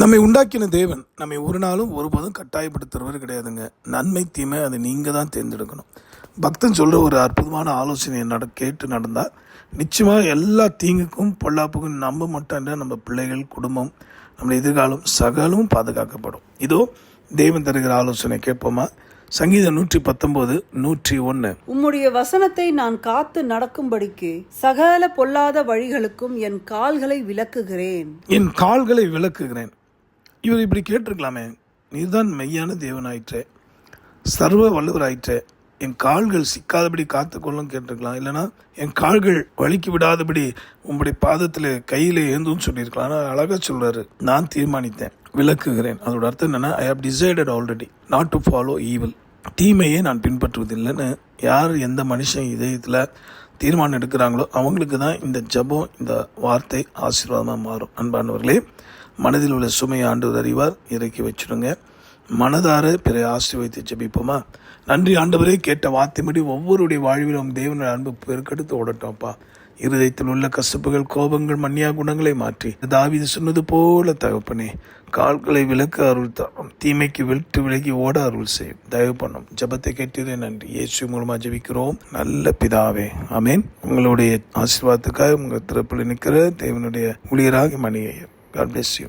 நம்மை உண்டாக்கின தேவன் நம்மை ஒரு நாளும் ஒருபோதும் கட்டாயப்படுத்துறவர் கிடையாதுங்க. நன்மை தீமை அதை நீங்கள் தான் தேர்ந்தெடுக்கணும். பக்தன் சொல்கிற ஒரு அற்புதமான ஆலோசனையை கேட்டு நடந்தால் நிச்சயமாக எல்லா தீங்குக்கும் பொல்லாப்புக்கும் நம்ம மட்டும் இல்லை, நம்ம பிள்ளைகள், குடும்பம், நம்ம எதிர்காலம் சகலமும் பாதுகாக்கப்படும். இதோ தேவன் தருகிற ஆலோசனை கேட்போமா? சங்கீதம் 119:101. உம்முடைய வசனத்தை நான் காத்து நடக்கும்படிக்கு சகல பொல்லாத வழிகளுக்கும் என் கால்களை விலக்குகிறேன். என் கால்களை விலக்குகிறேன். இவர் இப்படி கேட்டிருக்கலாமே, நீர்தான் மெய்யான தேவனாயிற்றே, சர்வ வல்லவராயிற்றே, என் கால்கள் சிக்காதபடி காத்துக்கொள்ளும் கேட்டிருக்கலாம். இல்லைனா என் கால்கள் வலிக்கு விடாதபடி உங்களுடைய பாதத்தில் கையில் ஏந்தும் சொல்லியிருக்கலாம். ஆனால் அழகாக சொல்கிறாரு, நான் தீர்மானித்தேன், விலக்குகிறேன். அதோட அர்த்தம் என்னென்னா, I have decided already not to follow evil. தீமையை நான் பின்பற்றுவதில்லைன்னு யார் எந்த மனுஷன் இதயத்தில் தீர்மானம் எடுக்கிறாங்களோ அவங்களுக்கு தான் இந்த ஜபம், இந்த வார்த்தை ஆசீர்வாதமாக மாறும். அன்பானவர்களே, மனதில் உள்ள சுமையை ஆண்டவர் அறிவார், இறக்கி வச்சுடுங்க. மனதார பிற ஆசீர்வதித்து ஜெபிப்போமா? நன்றி ஆண்டவரே, கேட்ட வார்த்தைப்படி ஒவ்வொருடைய வாழ்விலும் தேவனுடைய அன்பு பெருக்கெடுத்து ஓடட்டோம்ப்பா. இருதயத்தில் உள்ள கசப்புகள், கோபங்கள், மன்னியா குணங்களை மாற்றி தாவீது சொன்னது போல தகப்பனே, கால்களை விலக்க அருள் தரும், தீமைக்கு விட்டு விலகி ஓட அருள் செய்யும், தயவு பண்ணும். ஜபத்தை கேட்டதே நன்றி, இயேசு மூலமாக ஜெபிக்கிறோம் நல்ல பிதாவே, ஆமேன். உங்களுடைய ஆசீர்வாதத்துக்காக உங்கள் திறப்பில் நிற்கிற தேவனுடைய ஊழியராக மணியை. God bless you.